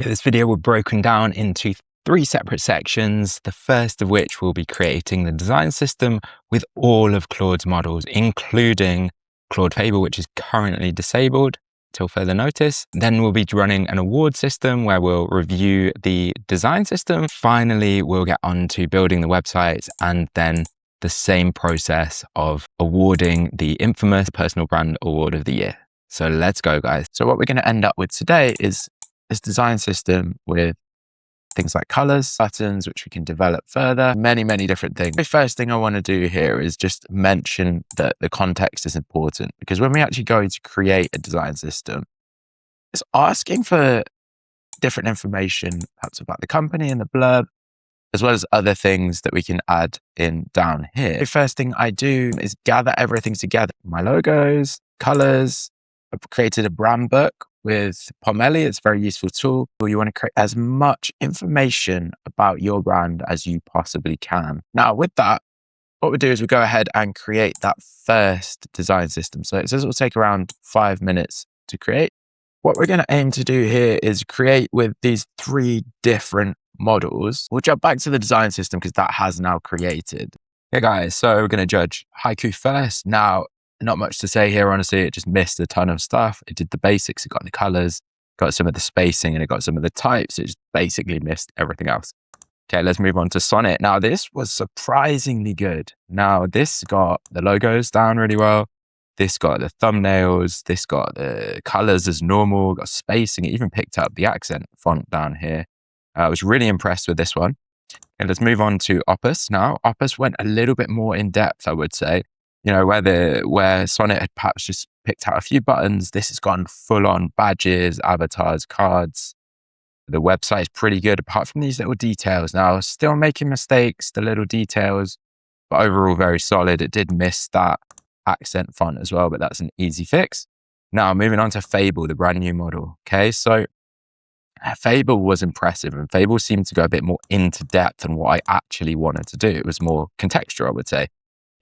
This video will be broken down into 3 separate sections, the first of which will be creating the design system with all of Claude's models, including Claude Fable, which is currently disabled till further notice. Then we'll be running an award system where we'll review the design system. Finally, we'll get on to building the websites and then the same process of awarding the infamous Personal Brand Award of the Year. So let's go, guys. So what we're going to end up with today is this design system with things like colors, buttons, which we can develop further, many different things. The first thing I want to do here is just mention that the context is important, because when we actually go to create a design system, it's asking for different information, perhaps about the company and the blurb, as well as other things that we can add in down here. The first thing I do is gather everything together. My logos, colors. I've created a brand book with Pomelli. It's a very useful tool. You want to create as much information about your brand as you possibly can. Now, with that, what we do is we go ahead and create that first design system. So it says it will take around 5 minutes to create. What we're going to aim to do here is create with these 3 different models. We'll jump back to the design system because that has now created. Okay, guys, so we're going to judge Haiku first. Now, not much to say here, honestly. It just missed a ton of stuff. It did the basics. It got the colors, got some of the spacing, and it got some of the types. It just basically missed everything else. Okay, let's move on to Sonnet. Now, this was surprisingly good. Now, this got the logos down really well. This got the thumbnails. This got the colors as normal, got spacing. It even picked up the accent font down here. I was really impressed with this one. And let's move on to Opus. Now, Opus went a little bit more in depth, I would say. You know, where Sonnet had perhaps just picked out a few buttons, this has gone full on badges, avatars, cards. The website is pretty good apart from these little details. Now, still making mistakes, the little details, but overall very solid. It did miss that accent font as well, but that's an easy fix. Now, moving on to Fable, the brand new model. Okay, so Fable was impressive, and Fable seemed to go a bit more into depth than what I actually wanted to do. It was more contextual, I would say.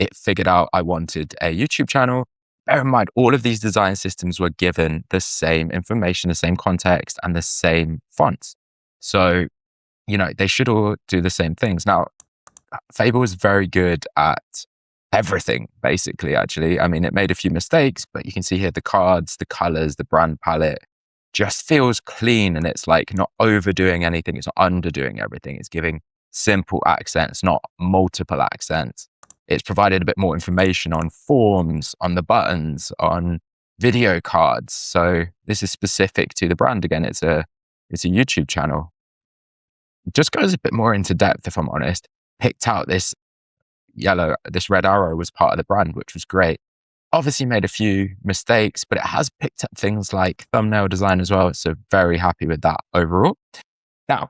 It figured out I wanted a YouTube channel. Bear in mind, all of these design systems were given the same information, the same context, and the same fonts. So, you know, they should all do the same things. Now, Fable was very good at everything, basically, actually. I mean, it made a few mistakes, but you can see here the cards, the colors, the brand palette just feels clean, and it's like not overdoing anything. It's not underdoing everything. It's giving simple accents, not multiple accents. It's provided a bit more information on forms, on the buttons, on video cards. So this is specific to the brand. Again, it's a YouTube channel. It just goes a bit more into depth, if I'm honest. Picked out this red arrow was part of the brand, which was great. Obviously made a few mistakes, but it has picked up things like thumbnail design as well. So very happy with that overall. Now,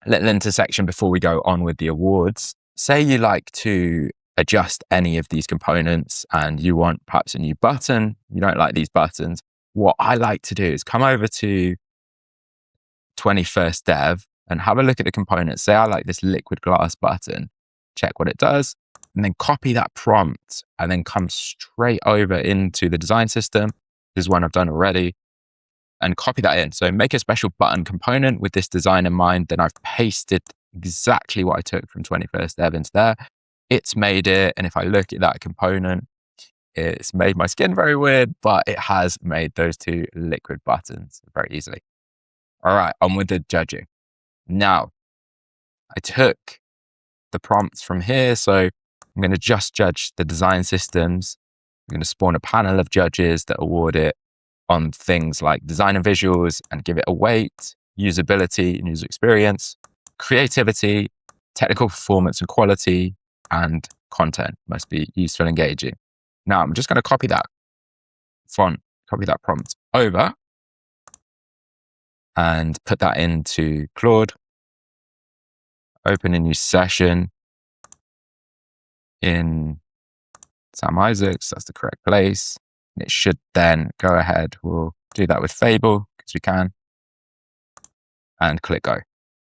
little intersection before we go on with the awards. Say you like to adjust any of these components and you want perhaps a new button, you don't like these buttons. What I like to do is come over to 21st Dev and have a look at the components. Say I like this liquid glass button, check what it does, and then copy that prompt and then come straight over into the design system. This is one I've done already, and copy that in. So make a special button component with this design in mind. Then I've pasted exactly what I took from 21st Dev into there. It's made it, and if I look at that component, it's made my skin very weird, but it has made those 2 liquid buttons very easily. All right, on with the judging. Now, I took the prompts from here, so I'm going to just judge the design systems. I'm going to spawn a panel of judges that award it on things like design and visuals and give it a weight, usability and user experience, creativity, technical performance and quality, and content must be useful and engaging. Now, I'm just going to copy that copy that prompt over and put that into Claude. Open a new session in Sam Isaacs. That's the correct place. And it should then go ahead. We'll do that with Fable because we can. And click go.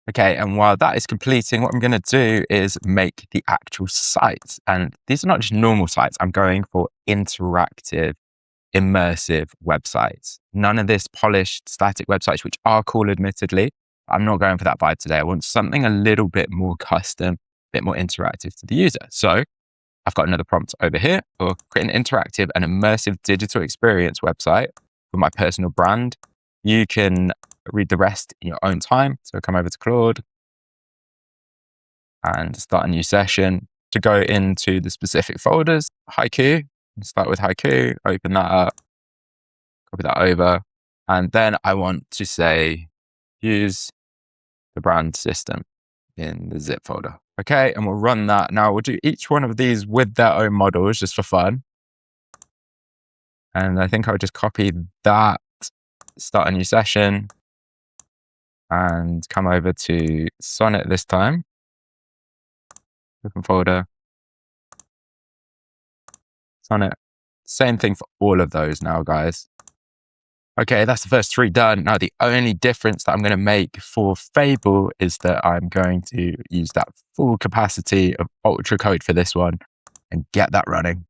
Okay, and while that is completing, what I'm going to do is make the actual sites. And these are not just normal sites. I'm going for interactive immersive websites. None of this polished static websites, which are cool, admittedly. I'm not going for that vibe today. I want something a little bit more custom, a bit more interactive to the user. So I've got another prompt over here for create an interactive and immersive digital experience website for my personal brand. You can read the rest in your own time. So come over to Claude and start a new session. To go into the specific folders, Haiku, start with Haiku, open that up, copy that over. And then I want to say, use the brand system in the zip folder. Okay, and we'll run that. Now we'll do each one of these with their own models just for fun. And I think I'll just copy that, start a new session, and come over to Sonnet this time. Open folder, Sonnet. Same thing for all of those now, guys. Okay, that's the first three done. Now, the only difference that I'm going to make for Fable is that I'm going to use that full capacity of Ultra Code for this one and get that running.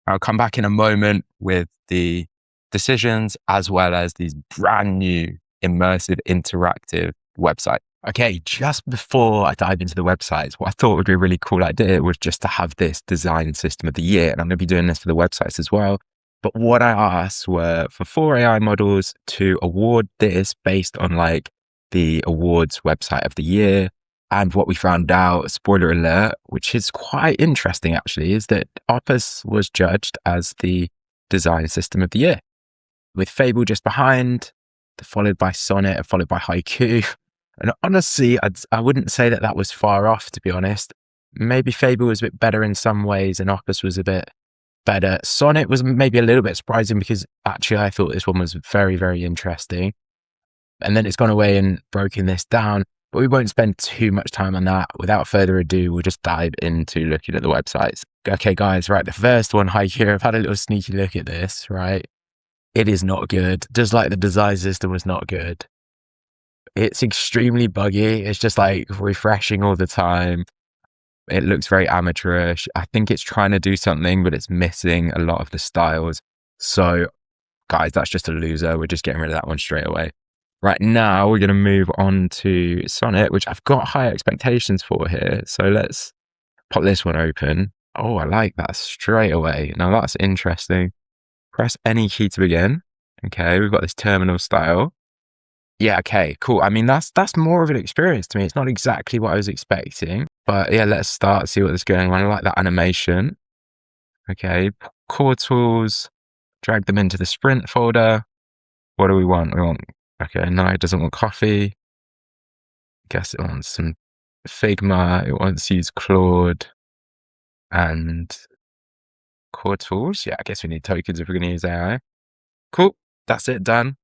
I'll come back in a moment with the decisions as well as these brand new immersive interactive websites. Okay, just before I dive into the websites, what I thought would be a really cool idea was just to have this design system of the year. And I'm going to be doing this for the websites as well. But what I asked were for 4 AI models to award this based on like the awards website of the year. And what we found out, spoiler alert, which is quite interesting actually, is that Opus was judged as the design system of the year, with Fable just behind, followed by Sonnet and followed by Haiku. And honestly, I wouldn't say that was far off, to be honest. Maybe Fable was a bit better in some ways and Opus was a bit better. Sonnet was maybe a little bit surprising because actually I thought this one was very, very interesting. And then it's gone away and broken this down, but we won't spend too much time on that. Without further ado, we'll just dive into looking at the websites. Okay, guys, right. The first one, Haiku, I've had a little sneaky look at this, right? It is not good. Just like the design system was not good. It's extremely buggy. It's just like refreshing all the time. It looks very amateurish. I think it's trying to do something, but it's missing a lot of the styles. So guys, that's just a loser. We're just getting rid of that one straight away. Right now, we're going to move on to Sonnet, which I've got high expectations for here. So let's pop this one open. Oh, I like that straight away. Now that's interesting. Press any key to begin. Okay, we've got this terminal style. Yeah, okay, cool. I mean, that's more of an experience to me. It's not exactly what I was expecting, but yeah, let's start, see what's going on. I like that animation. Okay, core tools, drag them into the sprint folder. What do we want? Okay, no, it doesn't want coffee. Guess it wants some Figma. It wants to use Claude and core tools. Yeah, I guess we need tokens if we're going to use AI. Cool, that's it, done.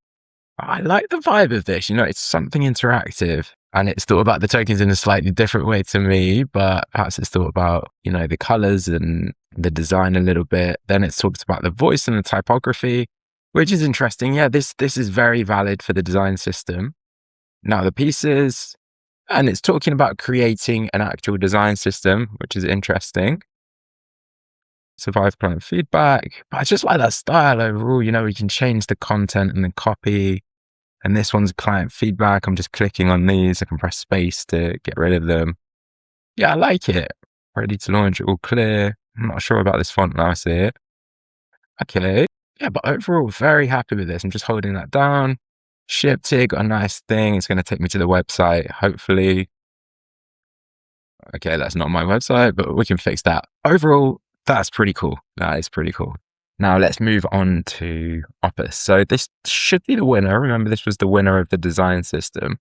I like the vibe of this. It's something interactive and it's thought about the tokens in a slightly different way to me, but perhaps it's thought about, the colors and the design a little bit. Then it's talked about the voice and the typography, which is interesting. Yeah, this is very valid for the design system. Now the pieces, and it's talking about creating an actual design system, which is interesting. Survive client feedback. But I just like that style overall. We can change the content and the copy. And this one's client feedback. I'm just clicking on these. I can press space to get rid of them. Yeah, I like it. Ready to launch, all clear. I'm not sure about this font now I see it. Okay. Yeah, but overall, very happy with this. I'm just holding that down. Shipped it, got a nice thing. It's going to take me to the website, hopefully. Okay, that's not my website, but we can fix that. Overall, that's pretty cool. That is pretty cool. Now let's move on to Opus. So this should be the winner. Remember, this was the winner of the design system.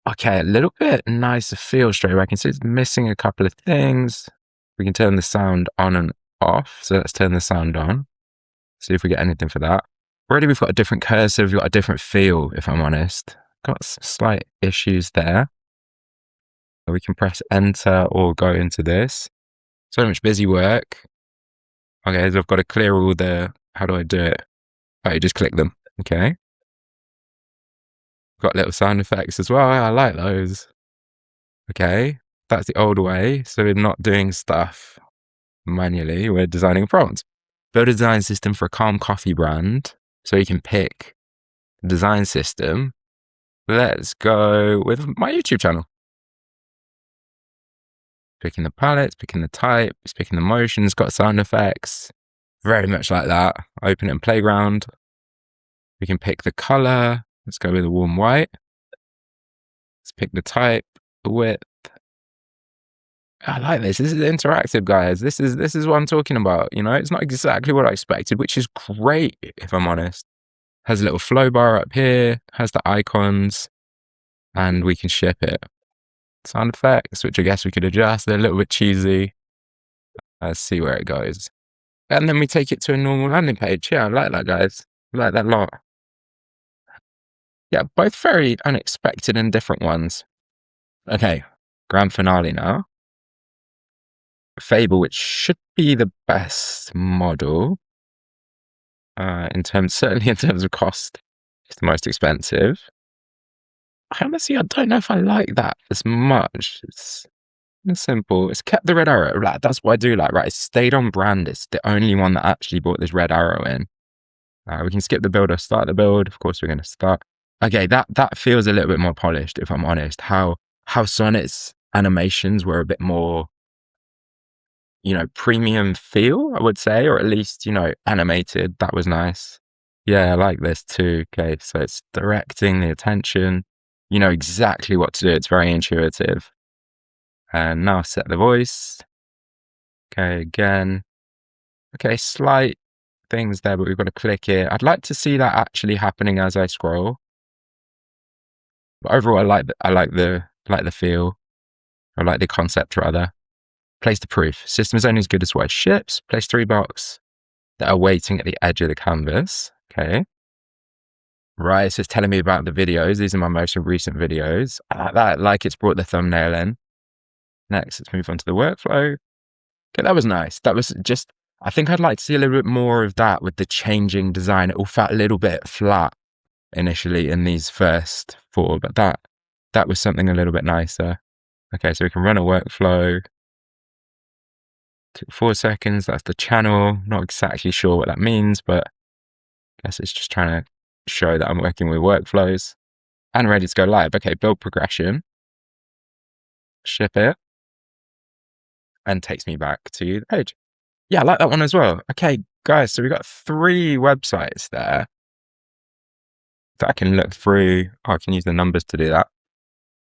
Okay, a little bit nicer feel straight away. I can see it's missing a couple of things. We can turn the sound on and off. So let's turn the sound on. See if we get anything for that. Already we've got a different cursor. We've got a different feel, if I'm honest. Got some slight issues there. We can press enter or go into this. So much busy work. Okay, so I've got to clear all the, how do I do it? Oh, you just click them. Okay. Got little sound effects as well. I like those. Okay, that's the old way. So we're not doing stuff manually. We're designing a prompt. build a design system for a calm coffee brand so you can pick the design system. Let's go with my YouTube channel. Picking the palettes, picking the types, picking the motions, got sound effects. Very much like that. Open it in Playground. We can pick the color. Let's go with a warm white. Let's pick the type, the width. I like this. This is interactive, guys. This is what I'm talking about. You know, it's not exactly what I expected, which is great, if I'm honest. Has a little flow bar up here, has the icons, and we can ship it. Sound effects, which I guess we could adjust. They're a little bit cheesy. Let's see where it goes. And then we take it to a normal landing page. Yeah, I like that, guys. I like that a lot. Yeah, both very unexpected and different ones. Okay, grand finale now. Fable, which should be the best model certainly in terms of cost. It's the most expensive. I honestly, I don't know if I like that as much. It's simple. It's kept the red arrow. Like, that's what I do like, right? It stayed on brand. It's the only one that actually brought this red arrow in. We can skip the build or start the build. Of course, we're going to start. Okay, that feels a little bit more polished, if I'm honest. How Sonnet's animations were a bit more, you know, premium feel, I would say, or at least, you know, animated. That was nice. Yeah, I like this too. Okay, so it's directing the attention. You know exactly what to do. It's very intuitive. And now set the voice. Okay, again. Okay, slight things there, but we've got to click it. I'd like to see that actually happening as I scroll. But overall, I like the feel. I like the concept rather. Place the proof. System is only as good as what it ships. Place 3 blocks that are waiting at the edge of the canvas. Okay. Right, so it's telling me about the videos. These are my most recent videos. I like that. Like it's brought the thumbnail in. Next, let's move on to the workflow. Okay, that was nice. That was just, I think I'd like to see a little bit more of that with the changing design. It all felt a little bit flat initially in these first 4, but that was something a little bit nicer. Okay, so we can run a workflow. Took 4 seconds. That's the channel. Not exactly sure what that means, but I guess it's just trying to show that I'm working with workflows and ready to go live. Okay, build progression. Ship it. And takes me back to the page. Yeah, I like that one as well. Okay, guys, so we've got 3 websites there that I can look through. Oh, I can use the numbers to do that.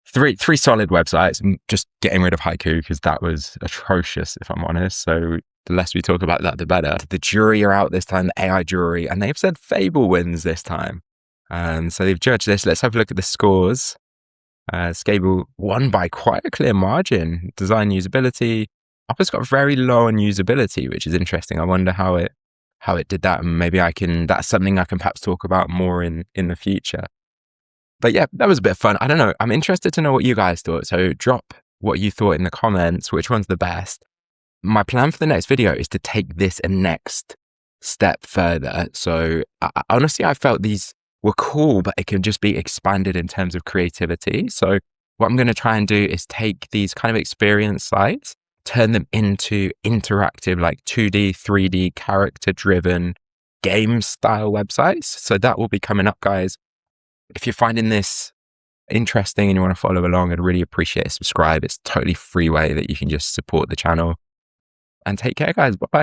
3 solid websites. I'm just getting rid of Haiku because that was atrocious, if I'm honest. So the less we talk about that, the better. The jury are out this time, the AI jury, and they've said Fable wins this time. So they've judged this. Let's have a look at the scores. Fable won by quite a clear margin. Design usability. Opus got very low on usability, which is interesting. I wonder how it did that. And maybe that's something I can perhaps talk about more in the future. But yeah, that was a bit of fun. I don't know. I'm interested to know what you guys thought. So drop what you thought in the comments, which one's the best. My plan for the next video is to take this a next step further. So honestly, I felt these were cool, but it can just be expanded in terms of creativity. So what I'm going to try and do is take these kind of experience sites, turn them into interactive, like 2D, 3D, character-driven game style websites. So that will be coming up, guys. If you're finding this interesting and you want to follow along, I'd really appreciate it. Subscribe. It's a totally free way that you can just support the channel. And take care, guys. Bye-bye.